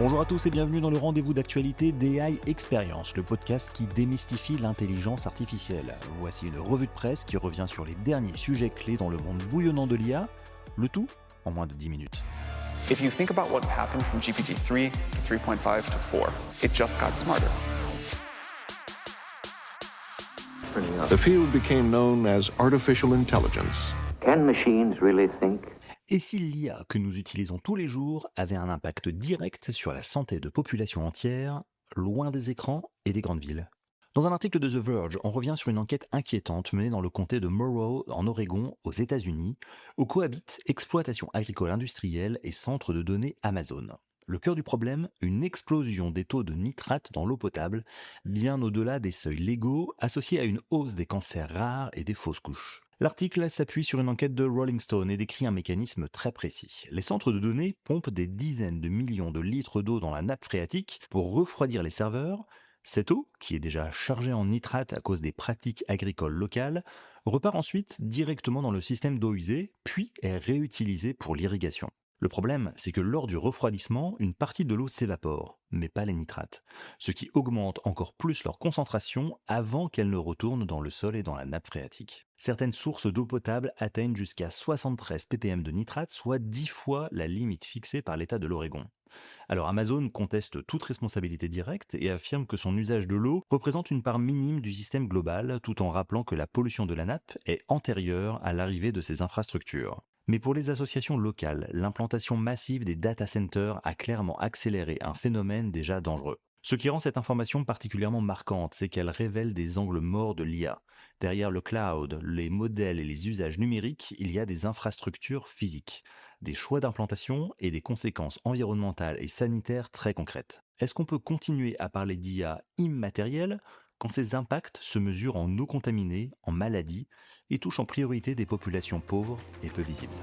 Bonjour à tous et bienvenue dans le rendez-vous d'actualité d'AI Experience, le podcast qui démystifie l'intelligence artificielle. Voici une revue de presse qui revient sur les derniers sujets clés dans le monde bouillonnant de l'IA, le tout en moins de 10 minutes. If you think about what happened from GPT-3 to 3.5 to 4, it just got smarter. The field became known as artificial intelligence. Can machines really think? Et si l'IA que nous utilisons tous les jours avait un impact direct sur la santé de populations entières, loin des écrans et des grandes villes? Dans un article de The Verge, on revient sur une enquête inquiétante menée dans le comté de Monroe, en Oregon, aux États-Unis, où cohabitent exploitation agricole industrielle et centre de données Amazon. Le cœur du problème, une explosion des taux de nitrate dans l'eau potable, bien au-delà des seuils légaux, associés à une hausse des cancers rares et des fausses couches. L'article s'appuie sur une enquête de Rolling Stone et décrit un mécanisme très précis. Les centres de données pompent des dizaines de millions de litres d'eau dans la nappe phréatique pour refroidir les serveurs. Cette eau, qui est déjà chargée en nitrate à cause des pratiques agricoles locales, repart ensuite directement dans le système d'eau usée, puis est réutilisée pour l'irrigation. Le problème, c'est que lors du refroidissement, une partie de l'eau s'évapore, mais pas les nitrates, ce qui augmente encore plus leur concentration avant qu'elles ne retournent dans le sol et dans la nappe phréatique. Certaines sources d'eau potable atteignent jusqu'à 73 ppm de nitrate, soit 10 fois la limite fixée par l'État de l'Oregon. Alors Amazon conteste toute responsabilité directe et affirme que son usage de l'eau représente une part minime du système global, tout en rappelant que la pollution de la nappe est antérieure à l'arrivée de ces infrastructures. Mais pour les associations locales, l'implantation massive des data centers a clairement accéléré un phénomène déjà dangereux. Ce qui rend cette information particulièrement marquante, c'est qu'elle révèle des angles morts de l'IA. Derrière le cloud, les modèles et les usages numériques, il y a des infrastructures physiques, des choix d'implantation et des conséquences environnementales et sanitaires très concrètes. Est-ce qu'on peut continuer à parler d'IA immatérielle quand ces impacts se mesurent en eau contaminée, en maladies, et touchent en priorité des populations pauvres et peu visibles?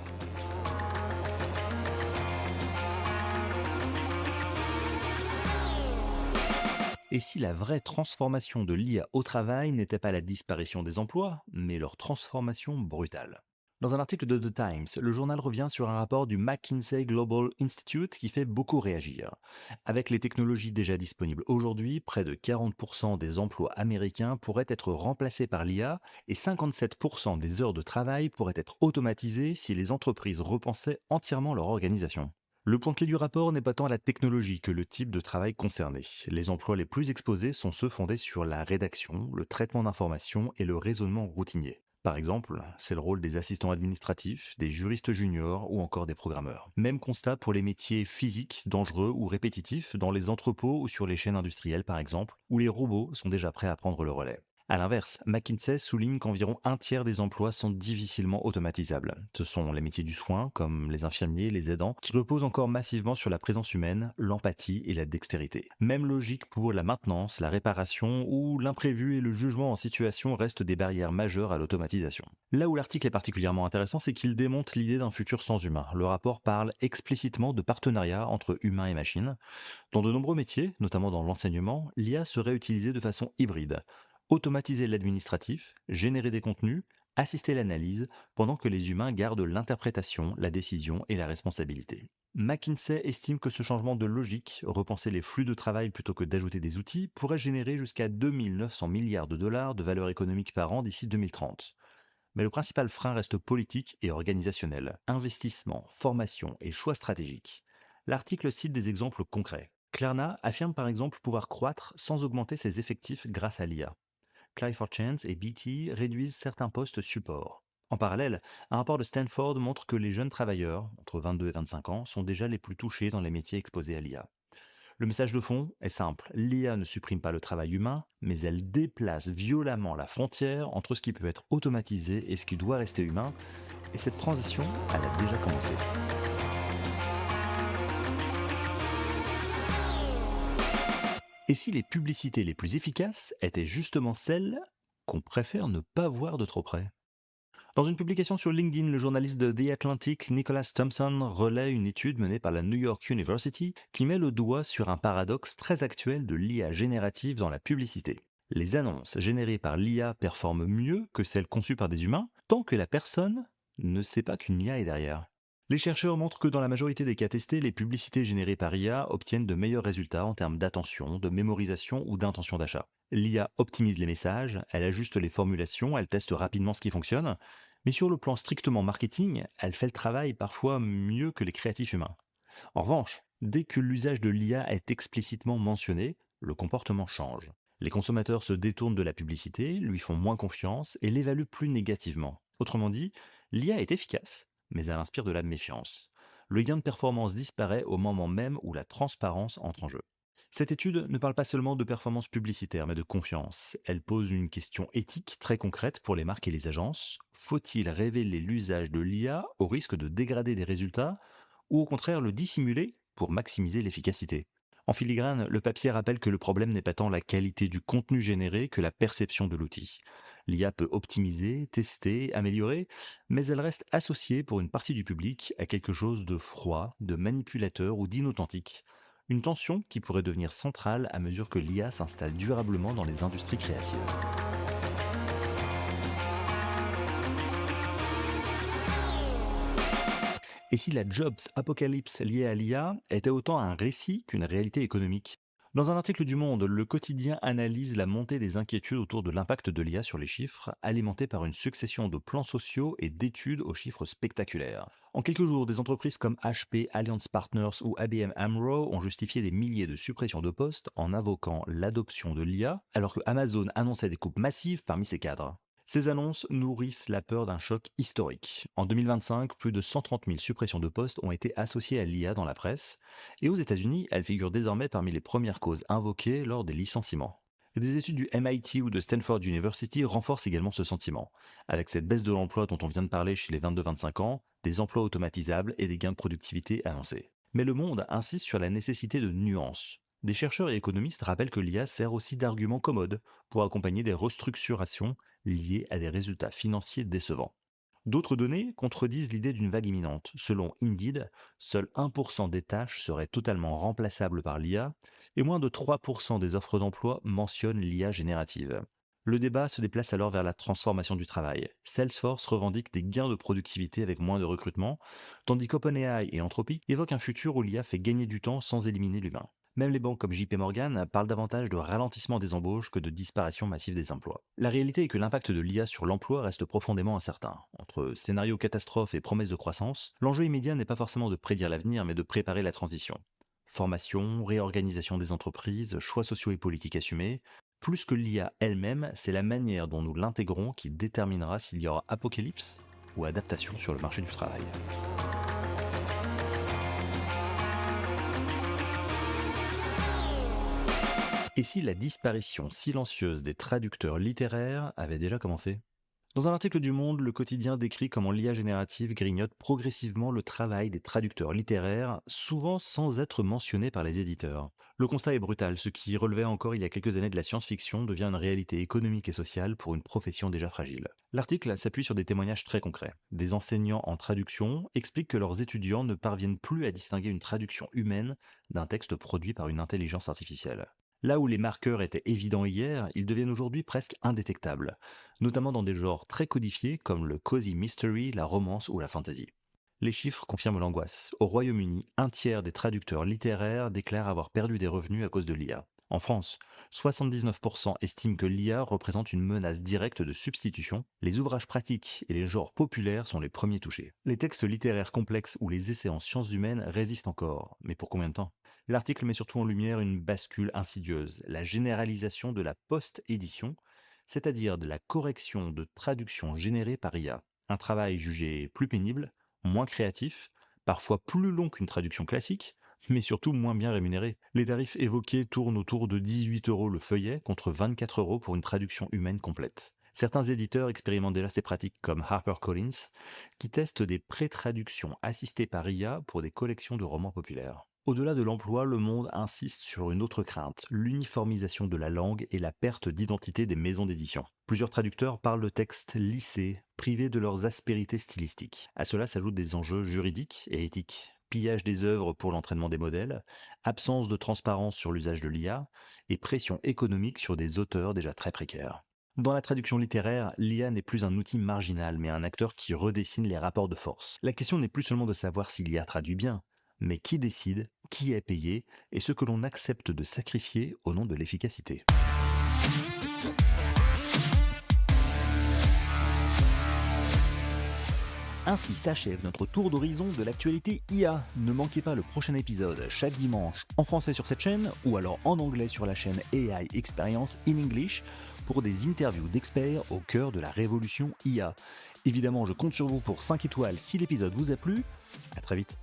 Et si la vraie transformation de l'IA au travail n'était pas la disparition des emplois, mais leur transformation brutale? Dans un article de The Times, le journal revient sur un rapport du McKinsey Global Institute qui fait beaucoup réagir. Avec les technologies déjà disponibles aujourd'hui, près de 40% des emplois américains pourraient être remplacés par l'IA et 57% des heures de travail pourraient être automatisées si les entreprises repensaient entièrement leur organisation. Le point clé du rapport n'est pas tant la technologie que le type de travail concerné. Les emplois les plus exposés sont ceux fondés sur la rédaction, le traitement d'informations et le raisonnement routinier. Par exemple, c'est le rôle des assistants administratifs, des juristes juniors ou encore des programmeurs. Même constat pour les métiers physiques, dangereux ou répétitifs dans les entrepôts ou sur les chaînes industrielles par exemple, où les robots sont déjà prêts à prendre le relais. A l'inverse, McKinsey souligne qu'environ un tiers des emplois sont difficilement automatisables. Ce sont les métiers du soin, comme les infirmiers et les aidants, qui reposent encore massivement sur la présence humaine, l'empathie et la dextérité. Même logique pour la maintenance, la réparation, où l'imprévu et le jugement en situation restent des barrières majeures à l'automatisation. Là où l'article est particulièrement intéressant, c'est qu'il démonte l'idée d'un futur sans humain. Le rapport parle explicitement de partenariat entre humains et machines. Dans de nombreux métiers, notamment dans l'enseignement, l'IA serait utilisée de façon hybride. Automatiser l'administratif, générer des contenus, assister l'analyse, pendant que les humains gardent l'interprétation, la décision et la responsabilité. McKinsey estime que ce changement de logique, repenser les flux de travail plutôt que d'ajouter des outils, pourrait générer jusqu'à 2900 milliards de dollars de valeur économique par an d'ici 2030. Mais le principal frein reste politique et organisationnel. Investissement, formation et choix stratégiques. L'article cite des exemples concrets. Klarna affirme par exemple pouvoir croître sans augmenter ses effectifs grâce à l'IA. Cry for Chance et BT réduisent certains postes support. En parallèle, un rapport de Stanford montre que les jeunes travailleurs, entre 22 et 25 ans, sont déjà les plus touchés dans les métiers exposés à l'IA. Le message de fond est simple, l'IA ne supprime pas le travail humain, mais elle déplace violemment la frontière entre ce qui peut être automatisé et ce qui doit rester humain, et cette transition, elle a déjà commencé. Et si les publicités les plus efficaces étaient justement celles qu'on préfère ne pas voir de trop près? Dans une publication sur LinkedIn, le journaliste de The Atlantic, Nicholas Thompson, relaie une étude menée par la New York University qui met le doigt sur un paradoxe très actuel de l'IA générative dans la publicité. Les annonces générées par l'IA performent mieux que celles conçues par des humains tant que la personne ne sait pas qu'une IA est derrière. Les chercheurs montrent que dans la majorité des cas testés, les publicités générées par IA obtiennent de meilleurs résultats en termes d'attention, de mémorisation ou d'intention d'achat. L'IA optimise les messages, elle ajuste les formulations, elle teste rapidement ce qui fonctionne, mais sur le plan strictement marketing, elle fait le travail parfois mieux que les créatifs humains. En revanche, dès que l'usage de l'IA est explicitement mentionné, le comportement change. Les consommateurs se détournent de la publicité, lui font moins confiance et l'évaluent plus négativement. Autrement dit, l'IA est efficace, mais elle inspire de la méfiance. Le gain de performance disparaît au moment même où la transparence entre en jeu. Cette étude ne parle pas seulement de performance publicitaire, mais de confiance. Elle pose une question éthique très concrète pour les marques et les agences. Faut-il révéler l'usage de l'IA au risque de dégrader des résultats ou au contraire le dissimuler pour maximiser l'efficacité? En filigrane, le papier rappelle que le problème n'est pas tant la qualité du contenu généré que la perception de l'outil. L'IA peut optimiser, tester, améliorer, mais elle reste associée pour une partie du public à quelque chose de froid, de manipulateur ou d'inauthentique. Une tension qui pourrait devenir centrale à mesure que l'IA s'installe durablement dans les industries créatives. Et si la Jobs apocalypse liée à l'IA était autant un récit qu'une réalité économique? Dans un article du Monde, le quotidien analyse la montée des inquiétudes autour de l'impact de l'IA sur les chiffres, alimenté par une succession de plans sociaux et d'études aux chiffres spectaculaires. En quelques jours, des entreprises comme HP, Allianz Partners ou IBM AMRO ont justifié des milliers de suppressions de postes en invoquant l'adoption de l'IA, alors que Amazon annonçait des coupes massives parmi ses cadres. Ces annonces nourrissent la peur d'un choc historique. En 2025, plus de 130 000 suppressions de postes ont été associées à l'IA dans la presse, et aux États-Unis, elle figure désormais parmi les premières causes invoquées lors des licenciements. Des études du MIT ou de Stanford University renforcent également ce sentiment. Avec cette baisse de l'emploi dont on vient de parler chez les 22-25 ans, des emplois automatisables et des gains de productivité annoncés. Mais le monde insiste sur la nécessité de nuances. Des chercheurs et économistes rappellent que l'IA sert aussi d'argument commode pour accompagner des restructurations liées à des résultats financiers décevants. D'autres données contredisent l'idée d'une vague imminente. Selon Indeed, seul 1% des tâches seraient totalement remplaçables par l'IA et moins de 3% des offres d'emploi mentionnent l'IA générative. Le débat se déplace alors vers la transformation du travail. Salesforce revendique des gains de productivité avec moins de recrutement, tandis qu'OpenAI et Anthropic évoquent un futur où l'IA fait gagner du temps sans éliminer l'humain. Même les banques comme JP Morgan parlent davantage de ralentissement des embauches que de disparition massive des emplois. La réalité est que l'impact de l'IA sur l'emploi reste profondément incertain. Entre scénario catastrophe et promesses de croissance, l'enjeu immédiat n'est pas forcément de prédire l'avenir, mais de préparer la transition. Formation, réorganisation des entreprises, choix sociaux et politiques assumés. Plus que l'IA elle-même, c'est la manière dont nous l'intégrons qui déterminera s'il y aura apocalypse ou adaptation sur le marché du travail. Et si la disparition silencieuse des traducteurs littéraires avait déjà commencé? Dans un article du Monde, le quotidien décrit comment l'IA générative grignote progressivement le travail des traducteurs littéraires, souvent sans être mentionné par les éditeurs. Le constat est brutal, ce qui relevait encore il y a quelques années de la science-fiction devient une réalité économique et sociale pour une profession déjà fragile. L'article s'appuie sur des témoignages très concrets. Des enseignants en traduction expliquent que leurs étudiants ne parviennent plus à distinguer une traduction humaine d'un texte produit par une intelligence artificielle. Là où les marqueurs étaient évidents hier, ils deviennent aujourd'hui presque indétectables, notamment dans des genres très codifiés comme le cozy mystery, la romance ou la fantasy. Les chiffres confirment l'angoisse. Au Royaume-Uni, un tiers des traducteurs littéraires déclarent avoir perdu des revenus à cause de l'IA. En France, 79% estiment que l'IA représente une menace directe de substitution. Les ouvrages pratiques et les genres populaires sont les premiers touchés. Les textes littéraires complexes ou les essais en sciences humaines résistent encore, mais pour combien de temps? L'article met surtout en lumière une bascule insidieuse, la généralisation de la post-édition, c'est-à-dire de la correction de traductions générées par IA. Un travail jugé plus pénible, moins créatif, parfois plus long qu'une traduction classique, mais surtout moins bien rémunéré. Les tarifs évoqués tournent autour de 18 € le feuillet contre 24 € pour une traduction humaine complète. Certains éditeurs expérimentent déjà ces pratiques comme HarperCollins, qui testent des pré-traductions assistées par IA pour des collections de romans populaires. Au-delà de l'emploi, le Monde insiste sur une autre crainte, l'uniformisation de la langue et la perte d'identité des maisons d'édition. Plusieurs traducteurs parlent de textes lissés, privés de leurs aspérités stylistiques. À cela s'ajoutent des enjeux juridiques et éthiques. Pillage des œuvres pour l'entraînement des modèles, absence de transparence sur l'usage de l'IA et pression économique sur des auteurs déjà très précaires. Dans la traduction littéraire, l'IA n'est plus un outil marginal, mais un acteur qui redessine les rapports de force. La question n'est plus seulement de savoir si l'IA traduit bien, mais qui décide, qui est payé, et ce que l'on accepte de sacrifier au nom de l'efficacité. Ainsi s'achève notre tour d'horizon de l'actualité IA. Ne manquez pas le prochain épisode chaque dimanche en français sur cette chaîne ou alors en anglais sur la chaîne AI Experience in English pour des interviews d'experts au cœur de la révolution IA. Évidemment, je compte sur vous pour 5 étoiles si l'épisode vous a plu. À très vite.